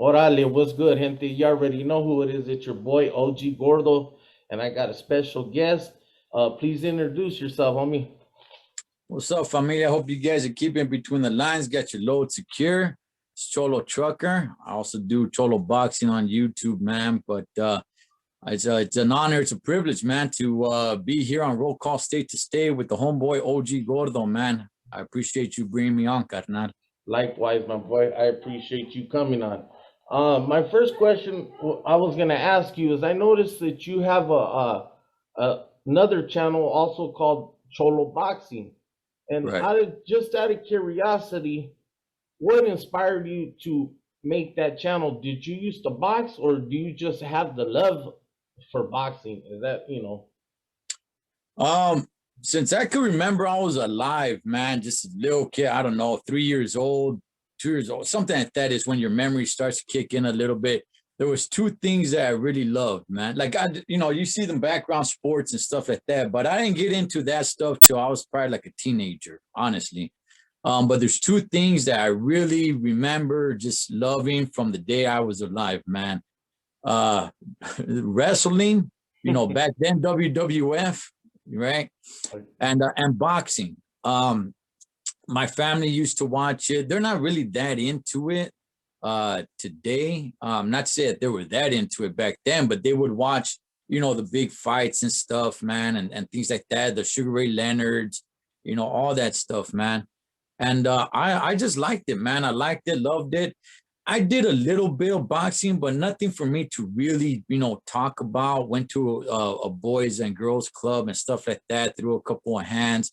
Orale, what's good, gente? You already know who it is. It's your boy OG Gordo, and I got a special guest. Please introduce yourself, homie. What's up, familia? I hope you guys are keeping between the lines, got your load secure. It's Cholo Trucker. I also do Cholo Boxing on YouTube, man. But it's an honor, it's a privilege, man, to be here on Roll Call State to State with the homeboy OG Gordo, man. I appreciate you bringing me on, carnal. Likewise, my boy. I appreciate you coming on. My first question I was gonna ask you is I noticed that you have another channel also called Cholo Boxing, and Right. out of curiosity, what inspired you to make that channel? Did you used to box, or do you just have the love for boxing? Is that Um, since I could remember I was alive, man, just a little kid, I don't know, 3 years old, 2 years old, something like that is when your memory starts to kick in a little bit. There was two things that I really loved, man. Like you see them background sports and stuff like that, but I didn't get into that stuff till I was probably like a teenager, honestly. But there's two things that I really remember just loving from the day I was alive, man. Uh, Wrestling, back then WWF, right? And boxing. My family used to watch it. They're not really that into it today. Not to say that they were that into it back then, but they would watch, the big fights and stuff, man, and things like that, the Sugar Ray Leonards, all that stuff, man. And I just liked it, man. I liked it, loved it. I did a little bit of boxing, but nothing for me to really, talk about. Went to a boys and girls club and stuff like that, threw a couple of hands.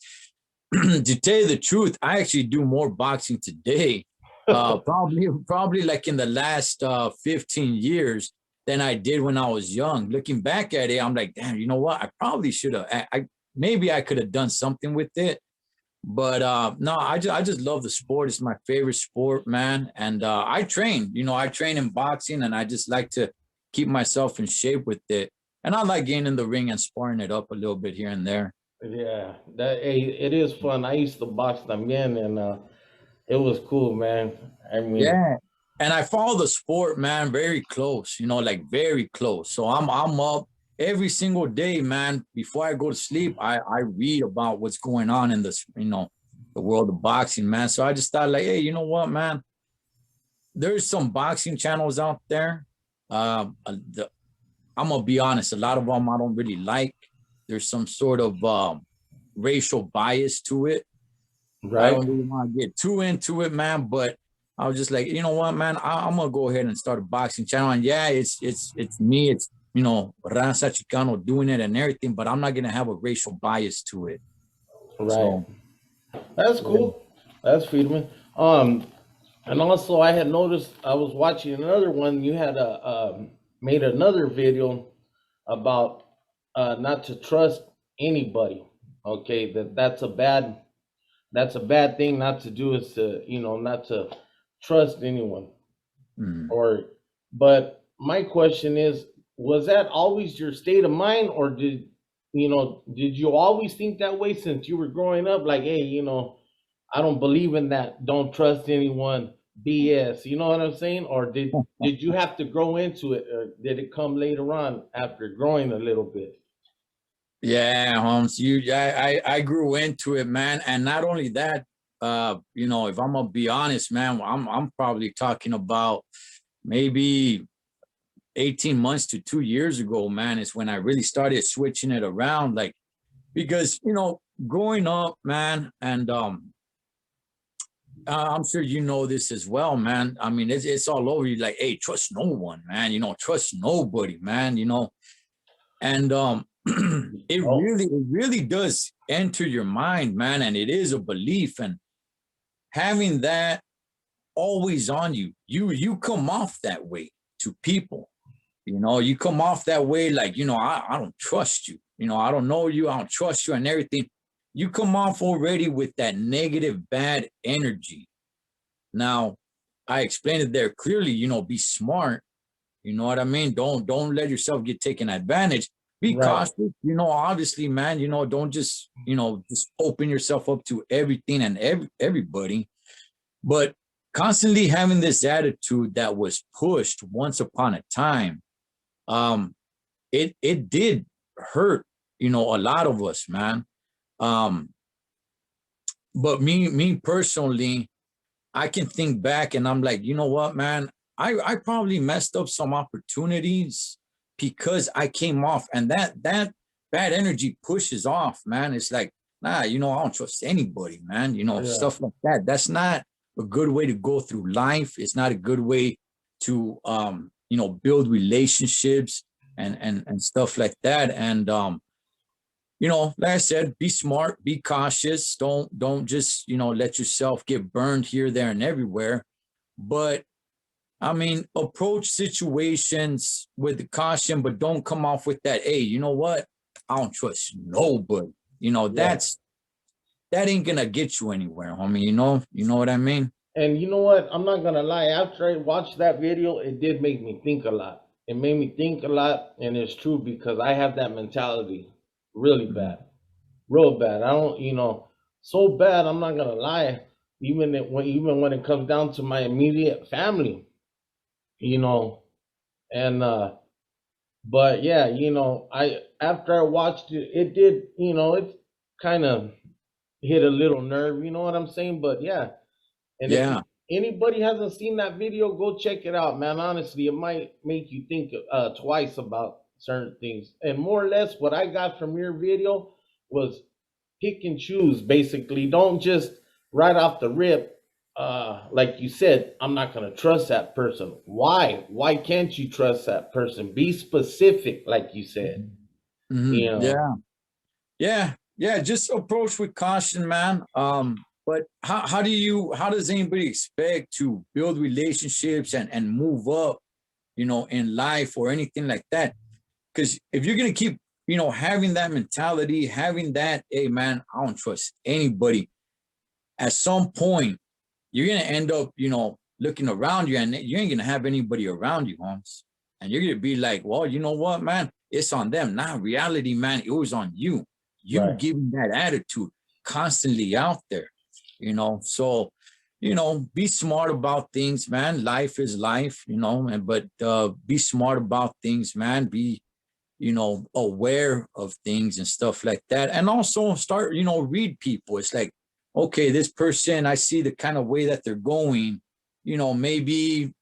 To tell you the truth, I actually do more boxing today, probably like in the last 15 years than I did when I was young. Looking back at it, I'm like, damn, you know what? I probably should have. Maybe I could have done something with it. But no, I just love the sport. It's my favorite sport, man. And I train, I train in boxing, and I just like to keep myself in shape with it. And I like getting in the ring and sparring it up a little bit here and there. yeah, that hey, it is fun. I used to box again, and it was cool, man. I mean, Yeah. And I follow the sport, man, very close, like very close. So I'm up every single day, man. Before I go to sleep, I read about what's going on in this, the world of boxing, man. So I just thought, like, hey, you know what, man? There's some boxing channels out there. I'm gonna be honest, a lot of them I don't really like. There's some sort of racial bias to it. I right? don't really want to get too into it, man, but I was just like, you know what, man, I'm gonna go ahead and start a boxing channel. And yeah, it's me, it's Raza Chicano doing it and everything, but I'm not gonna have a racial bias to it. Right. So That's yeah. cool. That's Friedman. And also I had noticed I was watching another one. You had made another video about not to trust anybody. Okay, that's a bad thing not to do is to not to trust anyone. Mm. Or but my question is, was that always your state of mind, or did you always think that way since you were growing up? Like, hey, I don't believe in that. Don't trust anyone. BS. You know what I'm saying? Or did you have to grow into it, or did it come later on after growing a little bit? Yeah, Holmes, I grew into it, man. And not only that, if I'm gonna be honest, man, I'm probably talking about maybe 18 months to 2 years ago, man, is when I really started switching it around. Like, because, growing up, man, and I'm sure you know this as well, man. I mean, it's all over you. Like, hey, trust no one, man. Trust nobody, man. And Oh, it really does enter your mind, man. And it is a belief, and having that always on you, you come off that way to people. You come off that way, like, I don't trust you. I don't know you. I don't trust you and everything. You come off already with that negative, bad energy. Now, I explained it there clearly, be smart. You know what I mean? Don't let yourself get taken advantage. Be right. cautious, obviously, man, don't just, just open yourself up to everything and everybody. But constantly having this attitude that was pushed once upon a time, um, it did hurt, you know, a lot of us, man. Um, but me personally, I can think back and I'm like, you know what, man, I probably messed up some opportunities because I came off, and that bad energy pushes off, man. It's like, nah, you know, I don't trust anybody, man. You know, Yeah. stuff like that. That's not a good way to go through life. It's not a good way to you know, build relationships and stuff like that. And you know, like I said, be smart, be cautious. Don't just, you know, let yourself get burned here, there, and everywhere. But I mean, approach situations with caution, but don't come off with that. Hey, you know what? I don't trust nobody. You know, Yeah. that ain't gonna get you anywhere, homie. You know what I mean? And you know what? I'm not gonna lie. After I watched that video, it did make me think a lot. It made me think a lot, and it's true because I have that mentality really Mhm. bad, real bad. I don't, so bad. I'm not gonna lie. Even when it comes down to my immediate family, you know, and but yeah, I after I watched it, it did, it kind of hit a little nerve. You know what I'm saying? But yeah, and if Yeah, anybody hasn't seen that video, go check it out, man. Honestly, it might make you think twice about certain things. And more or less, what I got from your video was pick and choose. Basically, don't just right off the rip, like you said, I'm not gonna trust that person. Why? Why can't you trust that person? Be specific, like you said. You know, yeah, yeah. Just approach with caution, man. But how does anybody expect to build relationships and move up, you know, in life or anything like that? Because if you're gonna keep, you know, having that mentality, having that, hey man, I don't trust anybody, at some point you're gonna end up, you know, looking around you and you ain't gonna have anybody around you, Holmes. And you're gonna be like, well, you know what, man, it's on them. Now reality, man, it was on you. You right? giving that attitude constantly out there, you know. So, you know, be smart about things, man. Life is life, you know, and but be smart about things, man. Be, you know, aware of things and stuff like that. And also start, you know, read people. It's like, okay, this person, I see the kind of way that they're going, you know, maybe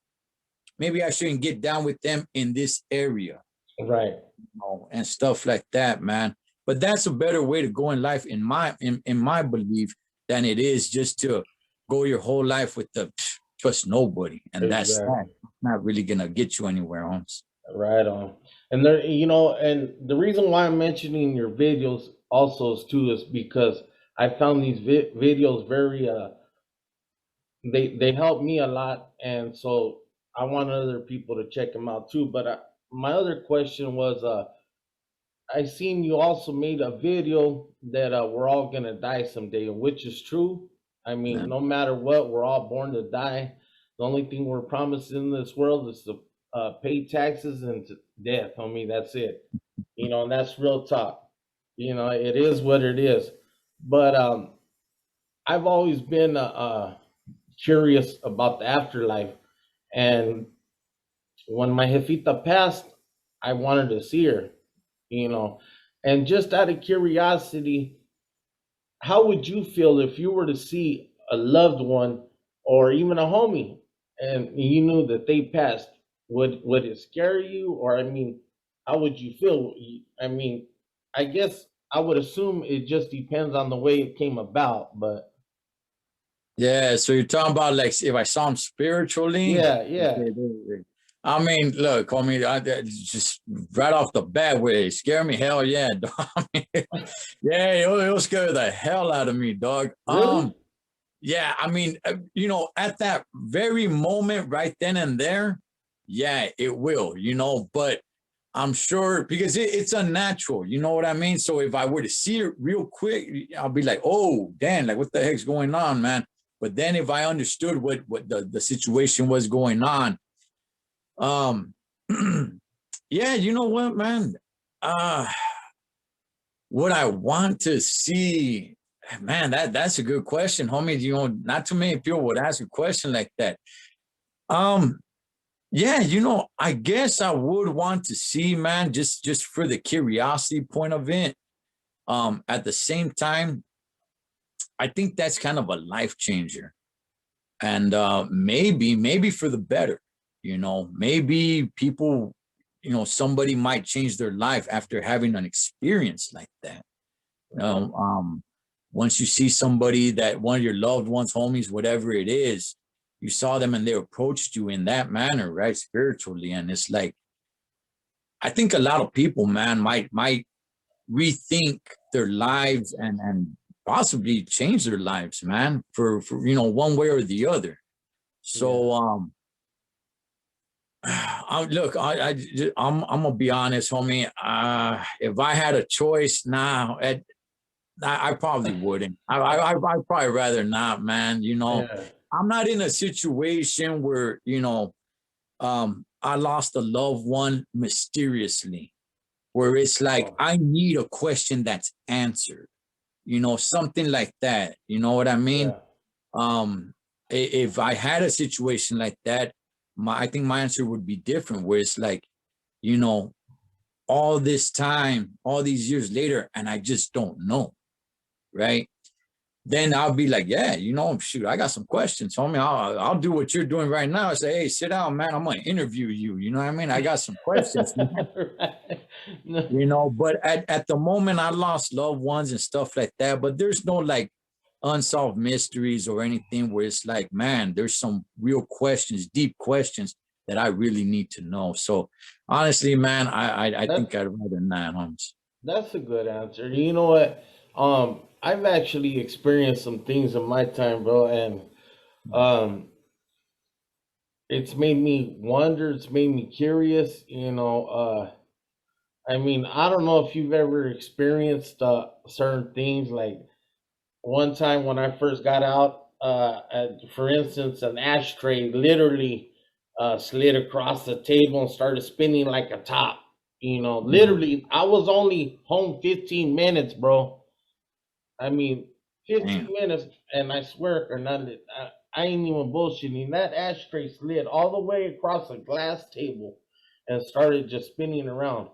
I shouldn't get down with them in this area, Right. you know, and stuff like that, man. But that's a better way to go in life, in my belief, than it is just to go your whole life with the trust nobody. And that's that. Exactly. Not really gonna get you anywhere, Holmes. Right on. And there, and the reason why I'm mentioning your videos also is too is because I found these videos very they help me a lot, and so I want other people to check them out too. But my other question was, I seen you also made a video that we're all gonna die someday, which is true. I Yeah. mean, no matter what, we're all born to die. The only thing we're promised in this world is to pay taxes and to death. I mean, that's it. And that's real talk. It is what it is. But I've always been curious about the afterlife, and when my jefita passed, I wanted to see her. You know, and just out of curiosity, how would you feel if you were to see a loved one or even a homie and you knew that they passed? Would it scare you, or I mean, how would you feel? I mean, I guess I would assume it just depends on the way it came about, but Yeah, so you're talking about like if I saw him spiritually. yeah, yeah, I mean, look, homie, just right off the bat, where it scared me, hell yeah, dog. I mean, yeah, it'll scare the hell out of me, dog. really, Yeah, I mean, you know, at that very moment, right then and there, yeah, it will, you know, but I'm sure because it's unnatural, you know what I mean? So if I were to see it real quick, I'll be like, oh, damn, like what the heck's going on, man? But then if I understood what the situation was going on, um, yeah, you know what, man? Uh, what I want to see. Man, that's a good question, homie. Not too many people would ask a question like that. Um, yeah, I guess I would want to see, man, just for the curiosity point of it. At the same time, I think that's kind of a life changer. And maybe for the better, maybe people, somebody might change their life after having an experience like that. You Right. know, once you see somebody that one of your loved ones, homies, whatever it is, you saw them and they approached you in that manner, right? Spiritually. And it's like, I think a lot of people, man, might rethink their lives and possibly change their lives, man, for one way or the other. Yeah. So look, I'm gonna be honest, homie. If I had a choice now, I probably wouldn't. I'd probably rather not, man. Yeah. I'm not in a situation where I lost a loved one mysteriously, where it's like Oh, I need a question that's answered. Something like that. You know what I mean? yeah. Um, if I had a situation like that, I think my answer would be different. Where it's like, you know, all this time, all these years later, and I just don't know, right? Then I'll be like, yeah, shoot, I got some questions, homie. I'll do what you're doing right now. I say, hey, sit down, man. I'm gonna interview you. You know what I mean? I got some questions, man. Right. No. But at the moment I lost loved ones and stuff like that, but there's no like unsolved mysteries or anything where it's like, man, there's some real questions, deep questions that I really need to know. So honestly, man, I That's think I'd rather not, Holmes. that's a good answer. You know what? I've actually experienced some things in my time, bro, and um, it's made me wonder. It's made me curious. I mean, I don't know if you've ever experienced certain things. Like one time when I first got out, for instance, an ashtray literally slid across the table and started spinning like a top. Literally, I was only home 15 minutes, bro. I mean, 15 Damn. minutes, and I swear or not, I ain't even bullshitting. That ashtray slid all the way across a glass table and started just spinning around.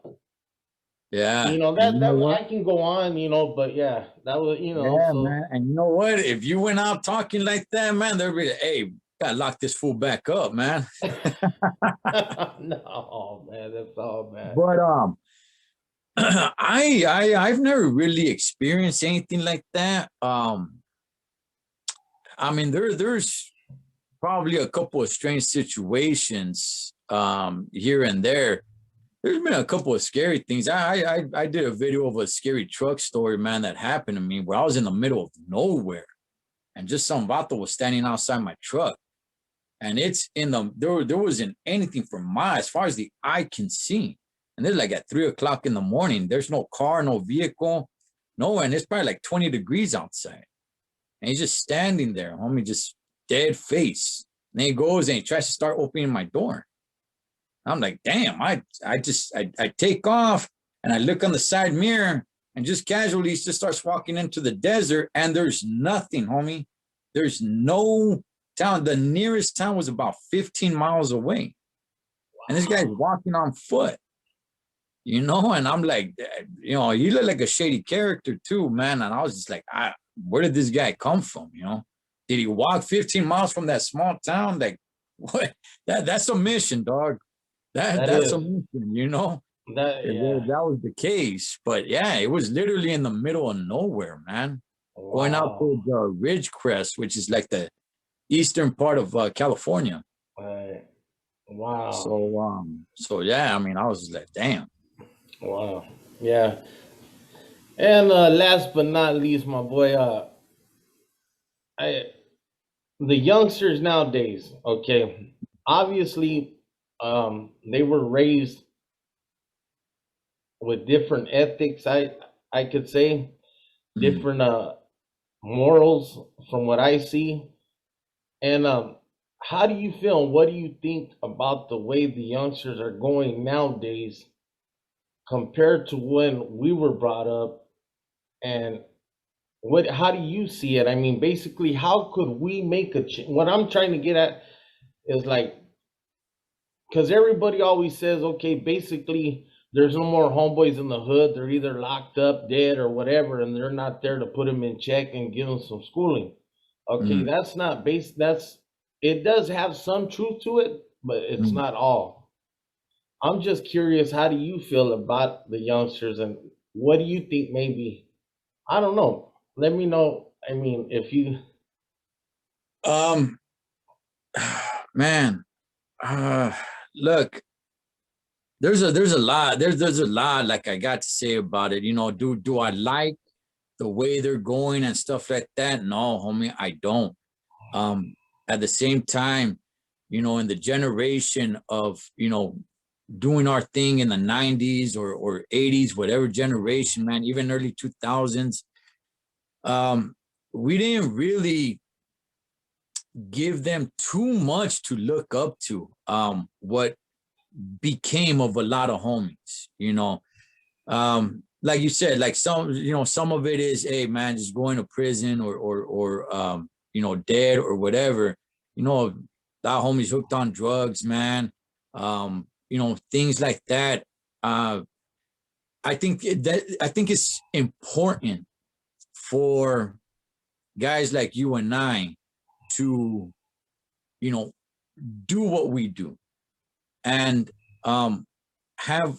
Yeah. And That you know what? I can go on, but yeah, that was, Yeah, so man. And you know what? If you went out talking like that, man, they'll be like, hey, gotta lock this fool back up, man. no, man, that's all bad. But I've never really experienced anything like that. I mean, there's probably a couple of strange situations here and there. There's been a couple of scary things. I did a video of a scary truck story, man, that happened to me where I was in the middle of nowhere and just some vato was standing outside my truck. And it's in the there wasn't anything for miles as far as the eye can see. And it's like at 3 o'clock in the morning. There's no car, no vehicle, no, and it's probably like 20 degrees outside. And he's just standing there, homie, just dead face. And then he goes and he tries to start opening my door. I'm like, damn, I take off and I look on the side mirror and just casually he just starts walking into the desert and there's nothing, homie. There's no town. The nearest town was about 15 miles away. And this guy's Wow. walking on foot, and I'm like, you look like a shady character too, man. And I was just like, where did this guy come from? Did he walk 15 miles from that small town? Like, what? That's a mission, dog. That That's a is mission. that If yeah. that was the case. But yeah, it was literally in the middle of nowhere, man. Going out Wow. towards Ridgecrest, which is like the eastern part of California. Right. Wow. So yeah, I mean, I was just like, damn. Wow. Yeah. And last but not least, my boy, I the youngsters nowadays, okay, obviously, they were raised with different ethics. I could say Mm. different morals from what I see. And how do you feel? What do you think about the way the youngsters are going nowadays compared to when we were brought up? And what? How do you see it? I mean, basically, how could we make a change? What I'm trying to get at is like, because everybody always says, okay, basically, there's no more homeboys in the hood. They're either locked up, dead, or whatever, and they're not there to put them in check and give them some schooling. Okay, Mhm, that's not base. That's it does have some truth to it, but it's mhm. not all. I'm just curious, how do you feel about the youngsters, and what do you think? Maybe I don't know. Let me know. I mean, if you Um, man, uh, look, there's a lot there's a lot like I got to say about it. Do I like the way they're going and stuff like that? No, homie, I don't. Um, at the same time, in the generation of doing our thing in the 90s or 80s, whatever generation, man, even early 2000s, um, we didn't really give them too much to look up to. What became of a lot of homies, like you said, like some of it is, hey man, just going to prison or dead or whatever. That homie's hooked on drugs, man. Things like that. uh I think it's important for guys like you and I to you know do what we do, and um have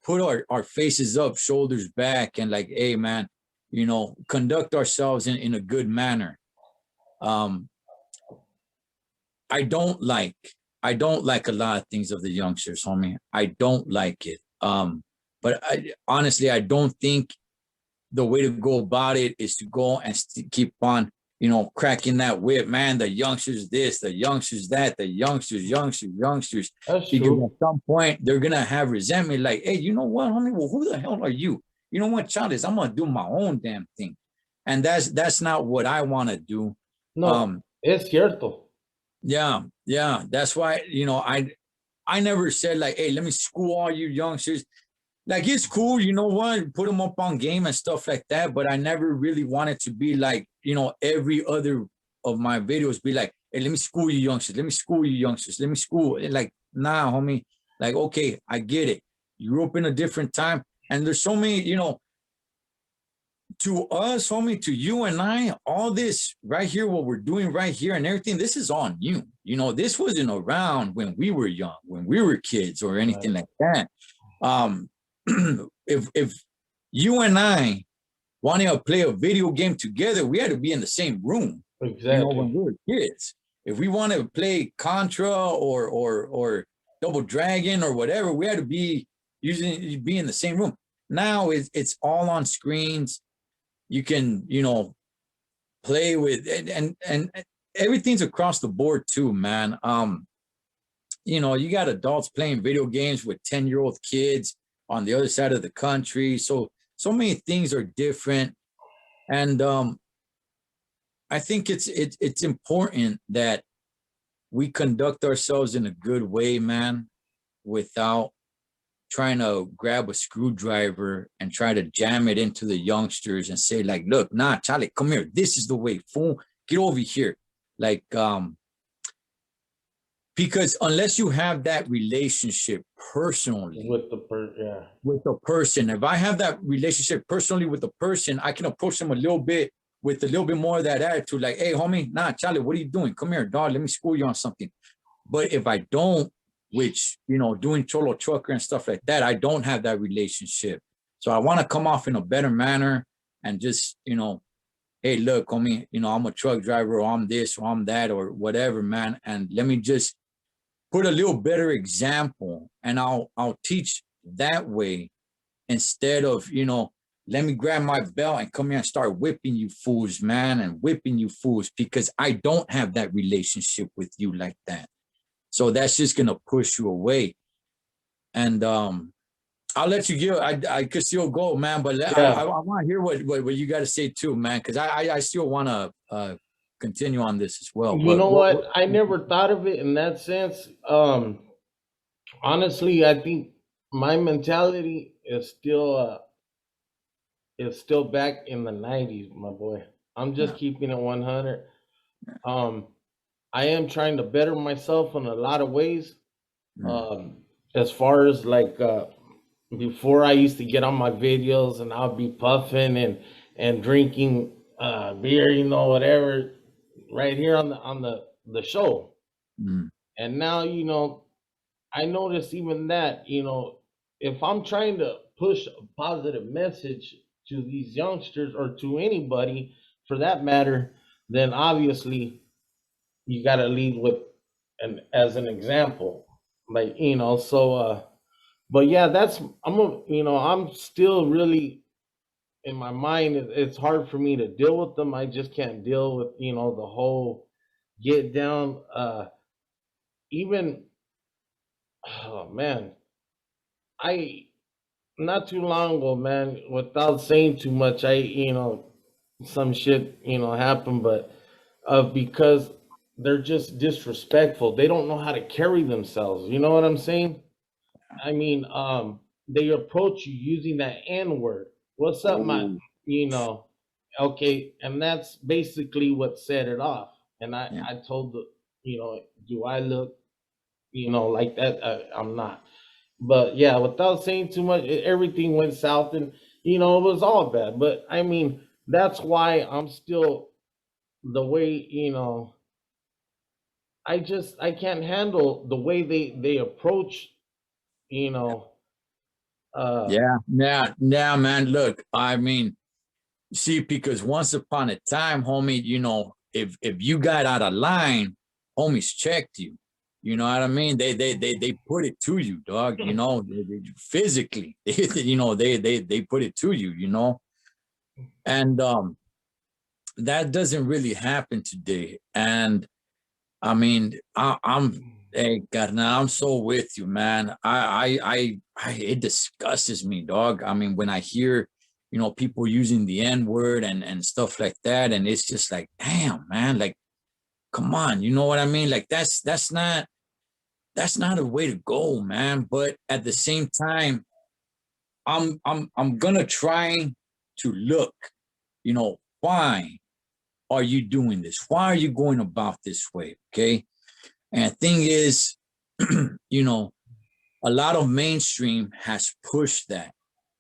put our faces up, shoulders back, and like, hey man, conduct ourselves in a good manner. um I don't like a lot of things of the youngsters, homie. I don't like it. But honestly, I don't think the way to go about it is to go and keep on cracking that whip, man. The youngsters this, the youngsters that, the youngsters, that's because true. at some point they're gonna have resentment, like, hey, you know what, homie, well, who the hell are you? You know what, Charles, I'm gonna do my own damn thing. And that's not what I want to do. No, um es cierto. yeah, that's why I never said like, hey, let me school all you youngsters. Like, it's cool, you know what, put them up on game and stuff like that, but I never really wanted to be like, every other of my videos be like, hey, let me school you youngsters, let me school you youngsters, let me school. And like, nah, homie, like, okay, I get it, you grew up in a different time, and there's so many, to us, homie, to you and I, all this right here, what we're doing right here and everything, this is on you. This wasn't around when we were young, when we were kids or anything Right. like that. um if you and I wanted to play a video game together, we had to be in the same room, when Exactly. we were kids. If we wanted to play Contra or Double Dragon or whatever, we had to be in the same room. Now it's all on screens. You can, play with, and everything's across the board too, man. You got adults playing video games with 10-year-old kids on the other side of the country. So many things are different. And I think it's important that we conduct ourselves in a good way, man, without trying to grab a screwdriver and try to jam it into the youngsters and say, like, look, nah, Charlie, come here. This is the way, fool. Get over here. Like, because unless you have that relationship personally With the yeah. with the person, if I have that relationship personally with the person, I can approach them a little bit with a little bit more of that attitude, like, hey, homie, nah, Charlie, what are you doing? Come here, dog. Let me school you on something. But if I don't, which, doing Cholo trucker and stuff like that, I don't have that relationship. So I want to come off in a better manner and just, hey, look, homie, I'm a truck driver, or I'm this, or I'm that, or whatever, man. And let me just put a little better example, and I'll teach that way, instead of, let me grab my belt and come here and start whipping you fools, man, and whipping you fools, because I don't have that relationship with you like that. So that's just gonna push you away. And I'll let you give. I could still go, man, but I Yeah. want to hear what you got to say too, man, because I still want to continue on this as well. You But know what? I never thought of it in that sense. Honestly, I think my mentality is still back in the '90s, my boy. I'm just Yeah. keeping it 100. Um, I am trying to better myself in a lot of ways. Mm, Um, as far as like before, I used to get on my videos and I'll be puffing and drinking beer, whatever, right here on the show. mm, And now, I notice even that, if I'm trying to push a positive message to these youngsters or to anybody for that matter, then obviously you got to lead with an as an example, like so. But yeah, I'm still really in my mind. It's hard for me to deal with them. I just can't deal with the whole get down. Even oh man, I not too long ago, man, without saying too much, some shit, happened, but because they're just disrespectful. They don't know how to carry themselves. You know what I'm saying? I mean, they approach you using that N word. What's up, my, oh, you know, okay, and that's basically what set it off. And yeah. I told do I look, like that? I'm not. But yeah, without saying too much, everything went south, and it was all bad. But I mean, that's why I'm still the way I can't handle the way they approach. You know, uh, Yeah, yeah, yeah, man. Look, I mean, see, because once upon a time, homie, if you got out of line, homies checked you. You know what I mean? They put it to you, dog. Physically, they put it to you. And that doesn't really happen today. And I mean, hey, God, now I'm so with you, man. It disgusts me, dog. I mean, when I hear, people using the N word and stuff like that, and it's just like, damn, man, like, come on, you know what I mean? Like, that's not a way to go, man. But at the same time, I'm gonna try to look, why are you doing this? Why are you going about this way? Okay. And the thing is, you know, a lot of mainstream has pushed that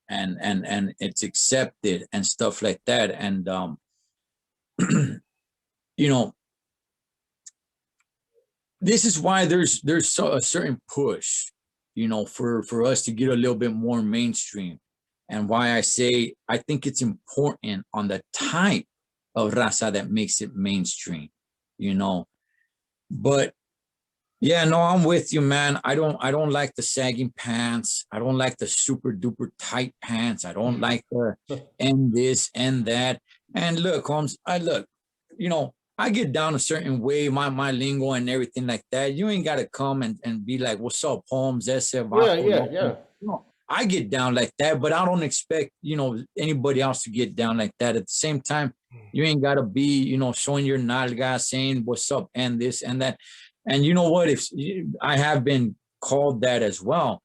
and it's accepted and stuff like that. And you know, this is why there's a certain push, for us to get a little bit more mainstream. And why I say I think it's important on the type of raza that makes it mainstream, you know. But yeah, no, I'm with you, man. I don't like the sagging pants. I don't like the super duper tight pants. I don't like the and this and that. And look, Holmes, I get down a certain way, my lingo and everything like that. You ain't gotta come and be like, what's up, Holmes? Ese yeah, vato, yeah, loco. yeah. I get down like that, but I don't expect, anybody else to get down like that. At the same time, you ain't gotta be, showing your nalga, saying what's up and this and that. And you know what? If I have been called that as well,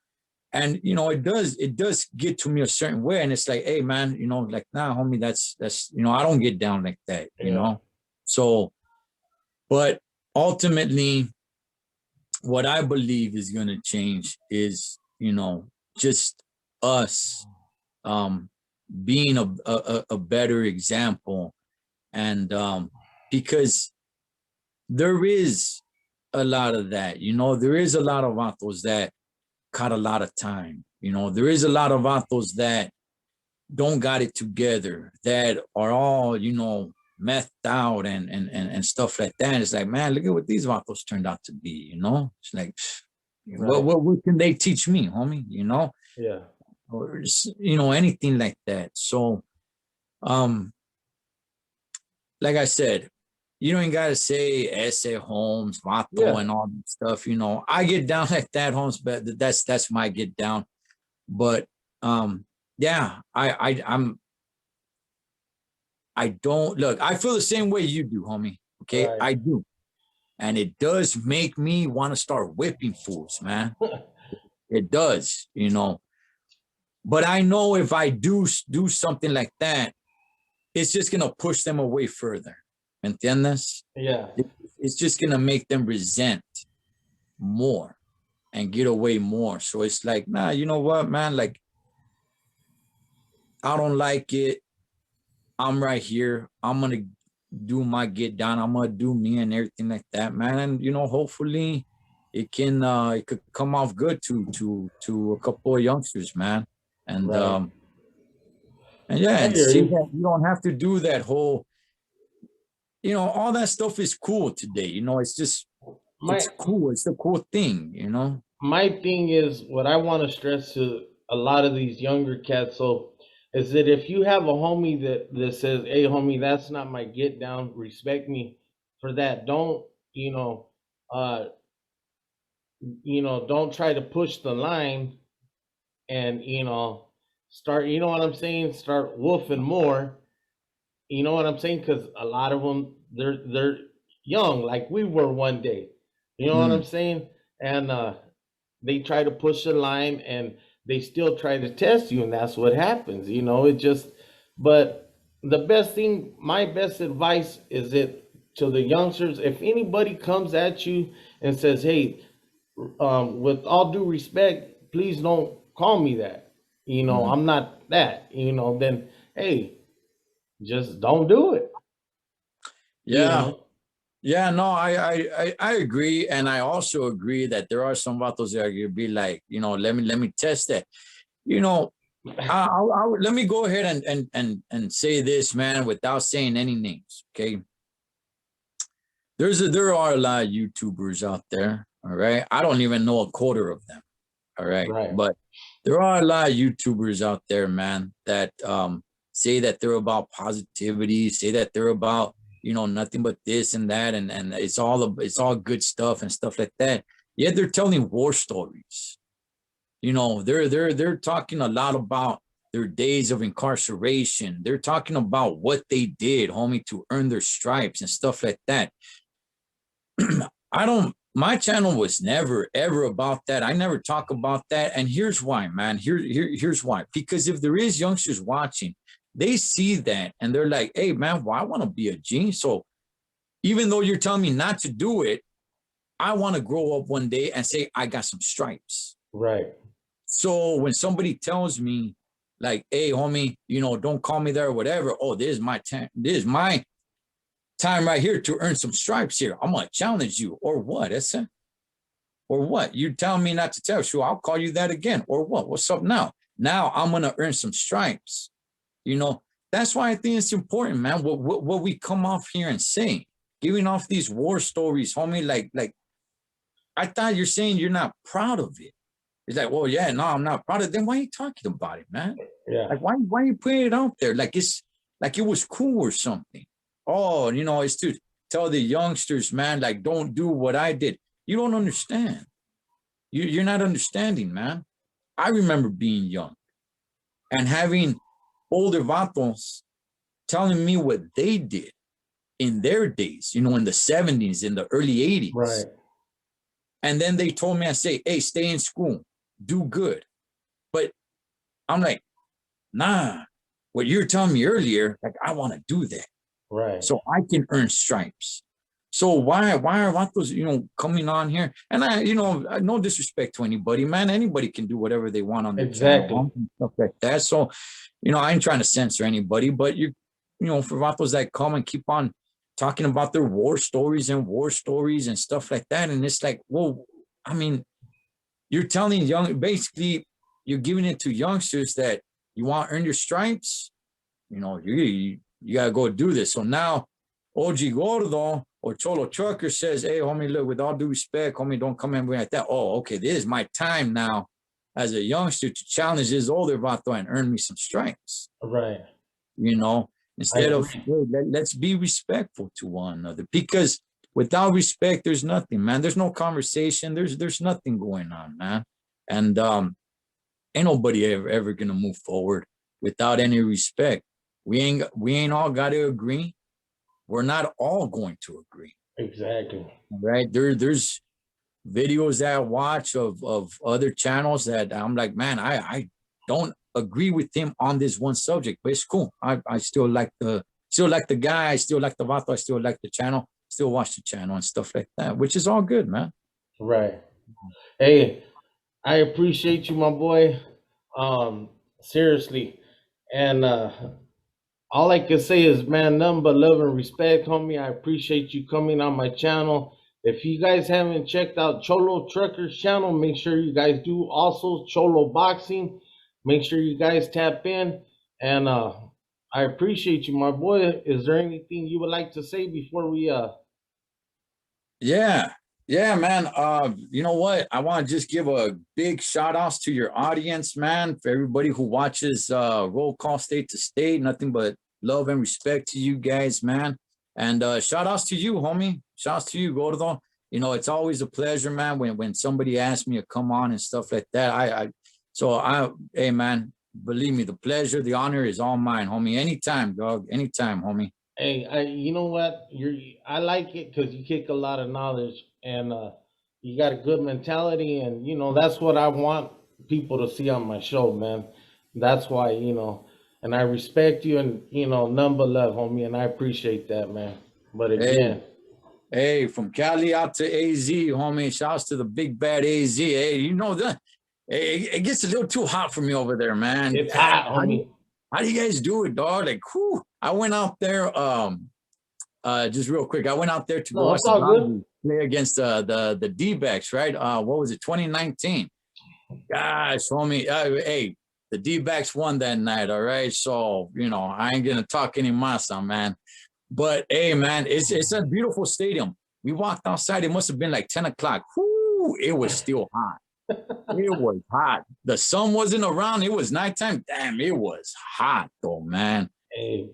and it does get to me a certain way, and it's like, hey, man, like, nah, homie, that's I don't get down like that. Yeah. So, but ultimately, what I believe is going to change is, just us um, being a better example, and because there is a lot of that. There is a lot of vatos that cut a lot of time. There is a lot of vatos that don't got it together, that are all, methed out and stuff like that. And it's like, man, look at what these vatos turned out to be. It's like, Right. what can they teach me, homie? Yeah. Or anything like that. So, um, like I said, you ain't gotta say essay Holmes, Vato, Yeah. and all that stuff. I get down like that, Holmes, but that's my get down. But yeah, I don't look. I feel the same way you do, homie. Okay, Right. I do, and it does make me want to start whipping fools, man. It does. But I know if I do something like that, it's just gonna push them away further. ¿Me entiendes? Yeah. It's just gonna make them resent more and get away more. So it's like, nah, you know what, man? Like, I don't like it. I'm right here. I'm gonna do my get down. I'm gonna do me and everything like that, man. And you know, hopefully it could come off good to a couple of youngsters, man. And Right. and yeah, I and hear see you. that you don't have to do that whole, you know, all that stuff is cool today. You know, it's just My it's cool. It's a cool thing, you know. my thing is what I want to stress to a lot of these younger cats. So is that if you have a homie that says, "Hey, homie, that's not my get down. Respect me for that." Don't uh, don't try to push the line and start. You know what I'm saying? Start woofing more. You know what I'm saying? Because a lot of them they're young, like we were one day. You know what I'm Mm. saying? And they try to push the line and they still try to test you, and that's what happens. It just. But the best thing, my best advice is that to the youngsters, if anybody comes at you and says, "Hey, with all due respect, please don't call me that. Mm. I'm not that. Then hey, just don't do it. You Yeah. know, Yeah, no, I agree, and I also agree that there are some vatos that you'd be like, you know, let me test that. You know, let me go ahead and say this, man, without saying any names. Okay, there are a lot of YouTubers out there. All right, I don't even know a quarter of them. All right, right, but there are a lot of YouTubers out there, man, that say that they're about positivity, say that they're about, you know, nothing but this and that, and it's all good stuff and stuff like that. Yet they're telling war stories. You know, they're talking a lot about their days of incarceration. They're talking about what they did, homie, to earn their stripes and stuff like that. I don't, my channel was never ever about that. I never talk about that. And here's why, man. Here's why. Because if there is youngsters watching, they see that and they're like, hey, man, well, I want to be a G. So even though you're telling me not to do it, I want to grow up one day and say, I got some stripes. right, So when somebody tells me, like, hey, homie, you know, don't call me there or whatever. Oh, this is my time. This is my time right here to earn some stripes here. I'm gonna challenge you, or what? That's it. Or what? You tell me not to tell you, I'll call you that again. Or what? What's up now? Now I'm gonna earn some stripes. You know, that's why I think it's important, man. What we come off here and say, giving off these war stories, homie. Like I thought you're saying you're not proud of it. It's like, well, yeah, no, I'm not proud of it. Then why are you talking about it, man? yeah, Like, why are you putting it out there? Like it's like it was cool or something. Oh, you know, it's to tell the youngsters, man, like, don't do what I did. You don't understand. You're not understanding, man. I remember being young and having older vatos telling me what they did in their days, you know, in the 70s, in the early 80s. right, And then they told me, I say, hey, stay in school, do good. But I'm like, nah, what you're telling me earlier, like, I want to do that right. so I can earn stripes. So why are vatos, you know, coming on here? And I, you know, no disrespect to anybody, man. Anybody can do whatever they want on their channel, Exactly. and stuff like that. So, you know, I ain't trying to censor anybody, but you know, for vatos that come and keep on talking about their war stories and stuff like that, and it's like, well, I mean, you're telling basically, you're giving it to youngsters that you want to earn your stripes. You know, you gotta go do this. So now OG Gordo or Cholo Trucker says, hey, homie, look, with all due respect, homie, don't come in like that. Oh, okay, this is my time now as a youngster to challenge this older vato and earn me some stripes. Right. You know, I instead of, agree. hey, let's be respectful to one another. Because without respect, there's nothing, man. There's no conversation. There's nothing going on, man. And ain't nobody ever gonna move forward without any respect. We ain't all got to agree. We're not all going to agree, Exactly. right? There's videos that I watch of other channels that I'm like, man, I don't agree with him on this one subject, but it's cool. I still like the guy, I still like the vato, I still like the channel, still watch the channel and stuff like that, which is all good, man. Right. Hey, I appreciate you, my boy. Seriously. And all I can say is, man, nothing but love and respect, homie. I appreciate you coming on my channel. If you guys haven't checked out Cholo Trucker's channel, make sure you guys do. Also, Cholo Boxing. Make sure you guys tap in. And I appreciate you, my boy. Is there anything you would like to say before we Yeah, yeah, man. You know what? I want to just give a big shout outs to your audience, man. For everybody who watches Roll Call State to State, nothing but love and respect to you guys, man. And shout outs to you, homie. Shout outs to you, Gordo. You know, it's always a pleasure, man, when somebody asks me to come on and stuff like that. Hey, man, believe me, the pleasure, the honor is all mine, homie. Anytime, dog. Anytime, homie. Hey, you know what? I like it because you kick a lot of knowledge and you got a good mentality, and that's what I want people to see on my show, man. That's why, and I respect you, and none but love, homie, and I appreciate that, man. But Hey, again, hey, from Cali out to AZ, homie. Shouts to the big bad AZ. Hey, you know that. Hey, it gets a little too hot for me over there, man. it's hot, homie. How do you guys do it, dog? Like, whew, I went out there, just real quick. I went out there to go No, watch it's the all good. Dodgers play against the D-backs, right? What was it, 2019? Gosh, homie. Hey, the D-backs won that night, all right? So, I ain't gonna talk any masa, man. But hey, man, it's a beautiful stadium. We walked outside, it must have been like 10 o'clock. Whoo, it was still hot. It was hot. The sun wasn't around. It was nighttime. Damn, it was hot though, man. Hey,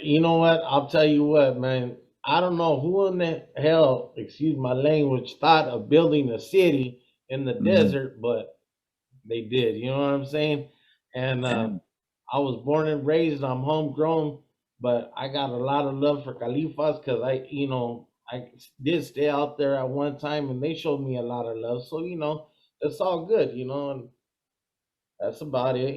you know what? I'll tell you what, man. I don't know who in the hell, excuse my language, thought of building a city in the Mhm. desert, but they did. You know what I'm saying? And Damn. I was born and raised. I'm homegrown, but I got a lot of love for Califas because I did stay out there at one time, and they showed me a lot of love. So it's all good. And that's about it.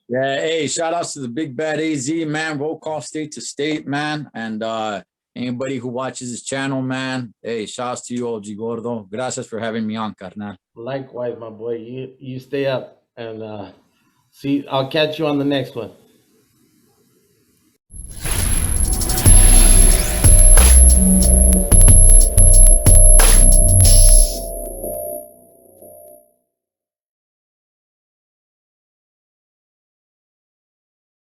Yeah, hey, shout outs to the big bad AZ, man. Roll call state to state, man. And anybody who watches this channel, man. Hey, shouts to you, OG Gordo. Gracias for having me on, carnal. Likewise, my boy. You stay up and see. I'll catch you on the next one.